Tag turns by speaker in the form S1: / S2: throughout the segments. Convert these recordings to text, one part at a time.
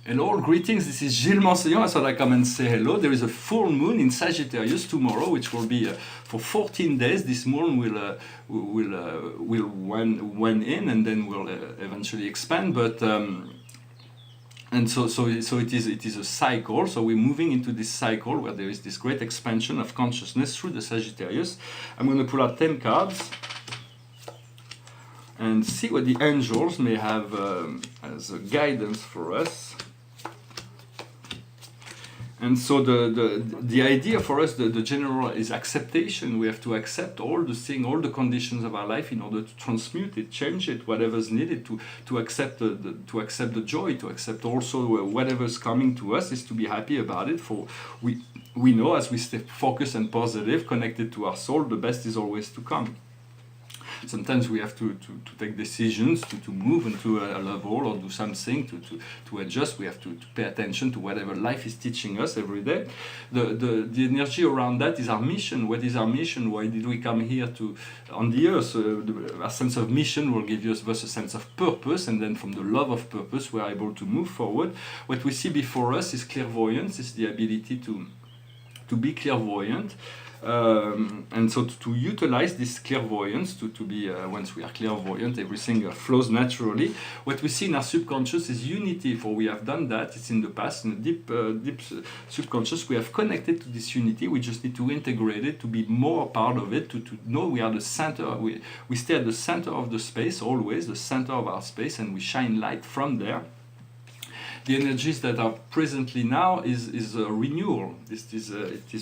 S1: Hello, greetings. This is Gilles Mansillon. I thought I'd come and say hello. There is a full moon in Sagittarius tomorrow, which will be for 14 days. This moon will wane in and then will eventually expand. But and so it is a cycle. So we're moving into this cycle where there is this great expansion of consciousness through the Sagittarius. I'm going to pull out 10 cards and see what the angels may have as a guidance for us. And so the idea for us, the general, is acceptation. We have to accept all the conditions of our life in order to transmute it, change it, whatever's needed to accept the joy, to accept also whatever's coming to us, is to be happy about it. For we know, as we stay focused and positive, connected to our soul, the best is always to come. Sometimes we have to take decisions to move into a level or do something to adjust. We have to pay attention to whatever life is teaching us every day. The energy around that is our mission. What is our mission? Why did we come here on the earth? Our sense of mission will give us a sense of purpose, and then from the love of purpose we are able to move forward. What we see before us is clairvoyance, is the ability to be clairvoyant. And so to utilize this clairvoyance, to be once we are clairvoyant, everything flows naturally. What we see in our subconscious is unity, for we have done that. It's in the past, in the deep subconscious, we have connected to this unity. We just need to integrate it, to be more a part of it, to know we are the center. We stay at the center of the space, always the center of our space, and we shine light from there. The energies that are presently now is a renewal. It is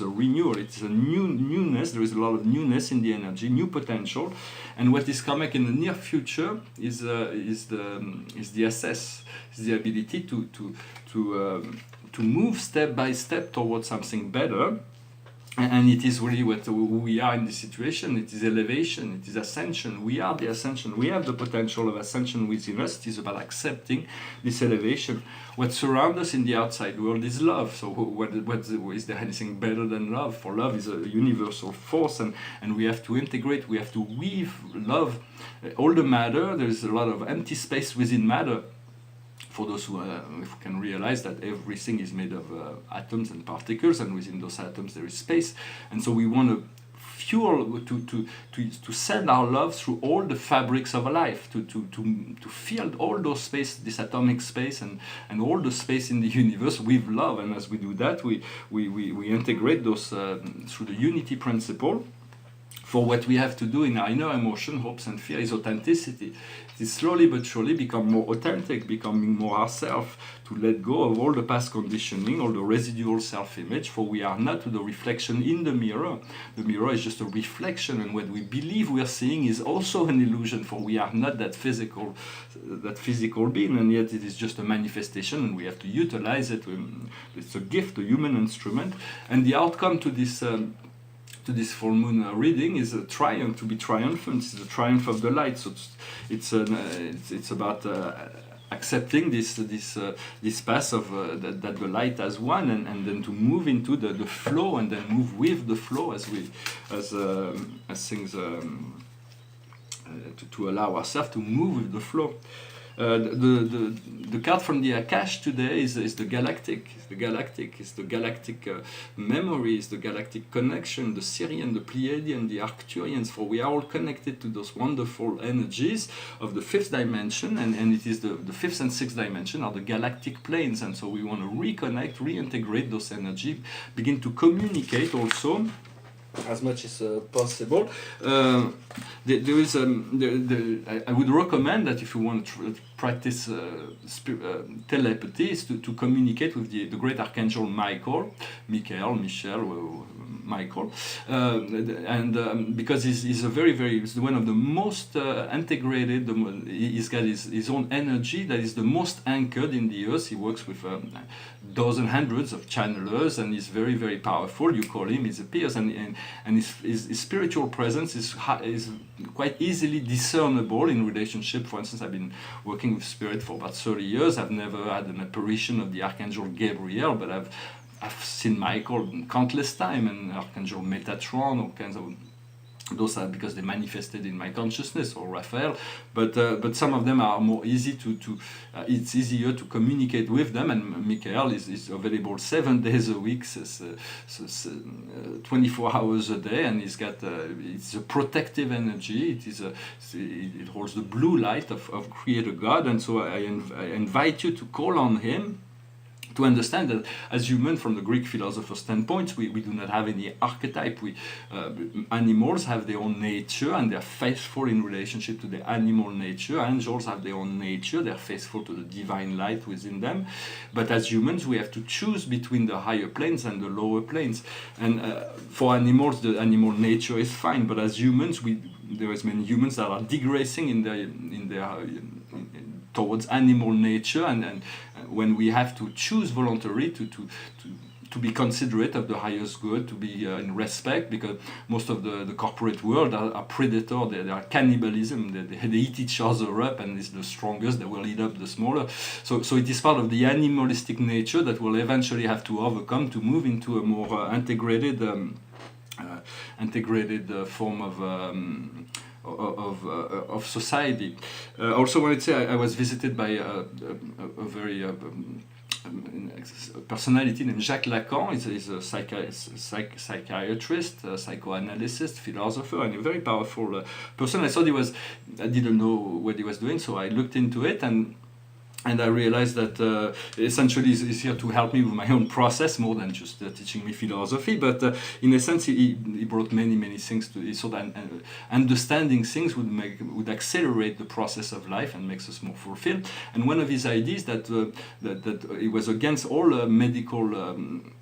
S1: a renewal. It is a newness. There is a lot of newness in the energy, new potential, and what is coming in the near future is the access, is the ability to move step by step towards something better. And it is really what we are in this situation. It is elevation, it is ascension. We are the ascension. We have the potential of ascension within us. It is about accepting this elevation. What surrounds us in the outside world is love. So is there anything better than love? For love is a universal force, and we have to integrate, we have to weave love. All the matter, there is a lot of empty space within matter. For those who can realize that everything is made of atoms and particles, and within those atoms there is space, and so we want to fuel, to send our love through all the fabrics of life, to fill all those space, this atomic space, and all the space in the universe with love. And as we do that, we integrate those through the unity principle. For what we have to do in our inner emotion, hopes and fear, is authenticity. It is slowly but surely become more authentic, becoming more ourselves, to let go of all the past conditioning, all the residual self-image, for we are not the reflection in the mirror. The mirror is just a reflection, and what we believe we are seeing is also an illusion, for we are not that physical being, and yet it is just a manifestation, and we have to utilize it. It's a gift, a human instrument, and the outcome to this full moon reading is a triumph, to be triumphant. It's the triumph of the light. So it's about accepting this path of that the light has won, and then to move into the flow, and then move with the flow as things to allow ourselves to move with the flow. The card from the Akash today is the galactic. It's the galactic memory, it's the galactic connection, the Syrian, the Pleiadian, the Arcturians, for we are all connected to those wonderful energies of the fifth dimension, and it is the fifth and sixth dimension are the galactic planes, and so we want to reconnect, reintegrate those energies, begin to communicate also as much as possible. There is I would recommend that if you want to practice telepathy, is to communicate with the great archangel Michael, and because he's a he's one of the most integrated. He's got his own energy that is the most anchored in the earth. He works with hundreds of channelers, and he's very, very powerful. You call him, he appears, and his spiritual presence is quite easily discernible in relationship. For instance, I've been working with spirit for about 30 years. I've never had an apparition of the Archangel Gabriel, but I've seen Michael countless times, and Archangel Metatron, all kinds of Those are because they manifested in my consciousness, or Raphael, but some of them are more easy to it's easier to communicate with them, and Michael is available 7 days a week, 24 hours a day, and he's got it's a protective energy. It holds the blue light of Creator God, and so I invite you to call on him, to understand that as humans, from the Greek philosopher standpoint, we do not have any archetype. Animals have their own nature, and they're faithful in relationship to the animal nature. Angels have their own nature, they're faithful to the divine light within them. But as humans, we have to choose between the higher planes and the lower planes. And for animals, the animal nature is fine, but as humans, there is many humans that are digressing in their towards animal nature, and when we have to choose voluntarily to be considerate of the highest good, to be in respect, because most of the corporate world are predator, they are cannibalism, they eat each other up, and it's the strongest that will eat up the smaller. So it is part of the animalistic nature that we'll eventually have to overcome to move into a more integrated form of society. Also wanted to say I was visited by a very personality named Jacques Lacan. He's a psychiatrist, psychoanalyst, philosopher, and a very powerful person. I didn't know what he was doing, so I looked into it, and I realized that essentially he's here to help me with my own process more than just teaching me philosophy. But in a sense, he brought many things to it, so that understanding things would accelerate the process of life and makes us more fulfilled. And one of his ideas that it was against all medical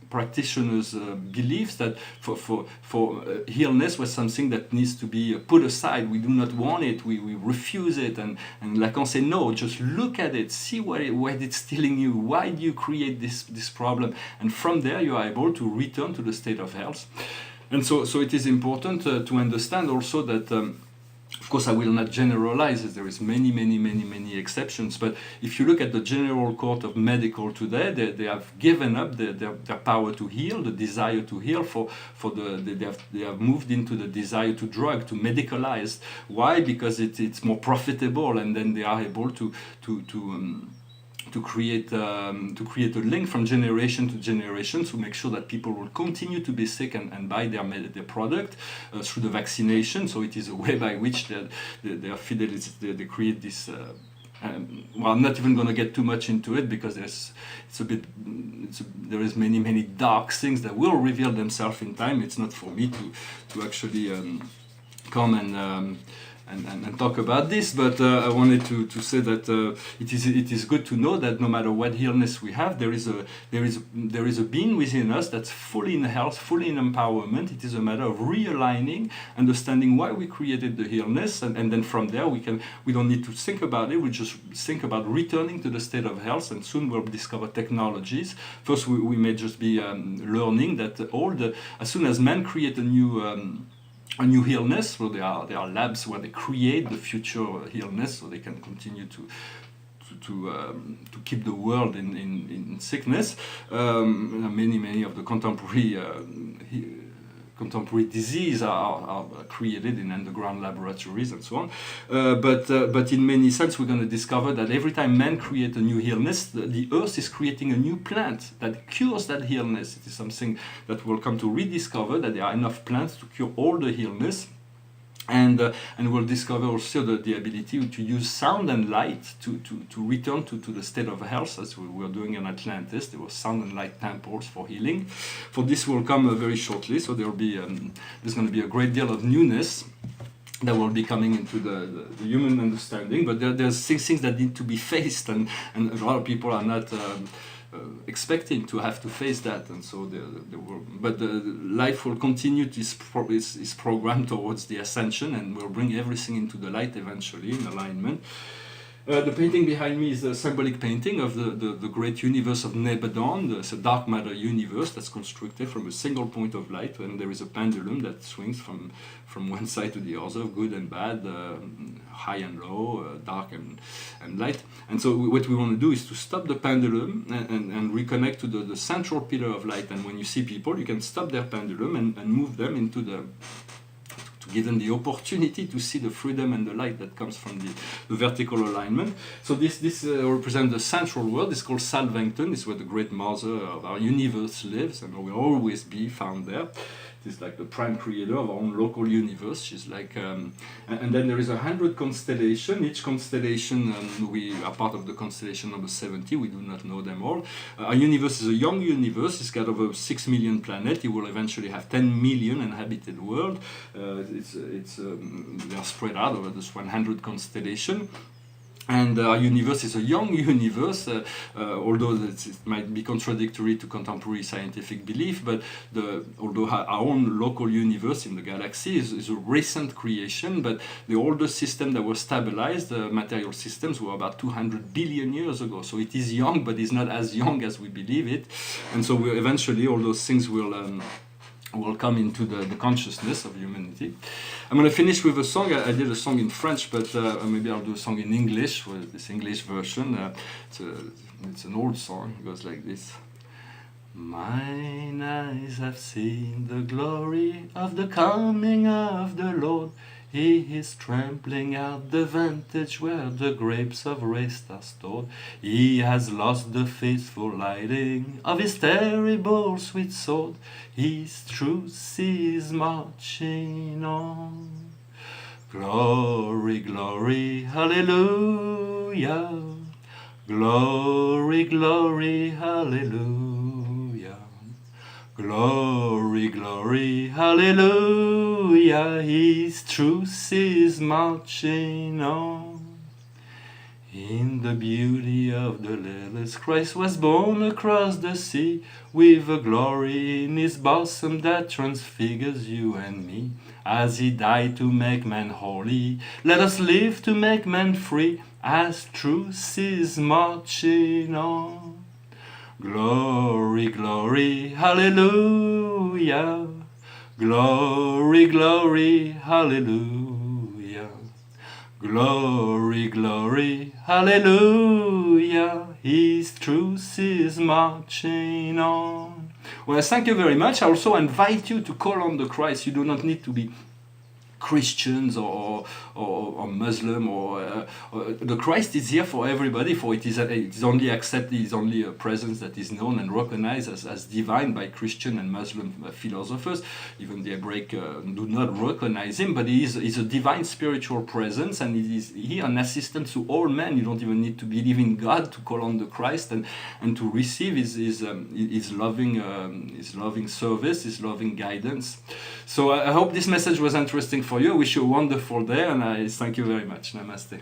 S1: practitioners' beliefs that for illness was something that needs to be put aside. We do not want it. We refuse it. And Lacan said, no, just look at it, see what it's stealing you. Why do you create this problem? And from there, you are able to return to the state of health. And so it is important to understand also that. Of course, I will not generalize, as there is many exceptions. But if you look at the general court of medical today, they have given up their power to heal, the desire to heal. They have moved into the desire to drug, to medicalize. Why? Because it's more profitable, and then they are able to create a link from generation to generation to make sure that people will continue to be sick and buy their product through the vaccination. So it is a way by which their fidelity, they create this. Well, I'm not even going to get too much into it because there is many dark things that will reveal themselves in time. It's not for me to actually come and talk about this, but I wanted to say that it is good to know that no matter what illness we have, there is a being within us that's fully in health, fully in empowerment. It is a matter of realigning, understanding why we created the illness, and then from there we don't need to think about it. We just think about returning to the state of health, and soon we'll discover technologies. First, we may just be learning that as soon as man create a new illness, so there are labs where they create the future illness, so they can continue to keep the world in sickness. Many of the contemporary disease are created in underground laboratories and so on. But in many sense, we're going to discover that every time man creates a new illness, the earth is creating a new plant that cures that illness. It is something that we'll come to rediscover, that there are enough plants to cure all the illness. And we'll discover also the ability to use sound and light to return to the state of health, as we were doing in Atlantis. There were sound and light temples for healing. For this will come very shortly, so there's going to be a great deal of newness that will be coming into the human understanding. But there's things that need to be faced, and a lot of people are not expecting to have to face that, and so the life will continue to is programmed towards the ascension, and will bring everything into the light eventually in alignment. The painting behind me is a symbolic painting of the great universe of Nebadon. It's a dark matter universe that's constructed from a single point of light, and there is a pendulum that swings from one side to the other, good and bad, high and low, dark and light. And so what we want to do is to stop the pendulum and reconnect to the central pillar of light. And when you see people, you can stop their pendulum and move them into to give them the opportunity to see the freedom and the light that comes from the vertical alignment. So this represents the central world. It's called Salvington. It's where the great mother of our universe lives, and will always be found there. It's like the prime creator of our own local universe. She's like, and then there is 100 constellations. Each constellation, we are part of the constellation number 70. We do not know them all. Our universe is a young universe. It's got over 6 million planets. It will eventually have 10 million inhabited world. They are spread out over this 100 constellation. And our universe is a young universe, although it might be contradictory to contemporary scientific belief, but although our own local universe in the galaxy is a recent creation, but the older system that was stabilized, the material systems, were about 200 billion years ago. So it is young, but it's not as young as we believe it. And so eventually all those things will come into the consciousness of humanity. I'm going to finish with a song. I did a song in French, but maybe I'll do a song in English, with this English version. It's an old song. It goes like this. Mine eyes have seen the glory of the coming of the Lord. He is trampling out the vantage where the grapes of wrath are stored. He has lost the faithful lighting of his terrible sweet sword. His truth is marching on. Glory, glory, hallelujah. Glory, glory, hallelujah. Glory, glory, hallelujah. His truth is marching on. In the beauty of the lilies, Christ was born across the sea, with a glory in his bosom that transfigures you and me. As he died to make man holy, let us live to make man free, as truth is marching on. Glory, glory, hallelujah. Glory, glory, hallelujah. Glory, glory, hallelujah. His truth is marching on. Well, thank you very much. I also invite you to call on the Christ. You do not need to be Christians or Muslim or the Christ is here for everybody. For it is only accepted, it is only a presence that is known and recognized as divine by Christian and Muslim philosophers. Even the Hebraic do not recognize him, but he is a divine spiritual presence, and he is here an assistant to all men. You don't even need to believe in God to call on the Christ and to receive his loving service, his loving guidance. So I hope this message was interesting for you. I wish you a wonderful day, and I thank you very much. Namaste.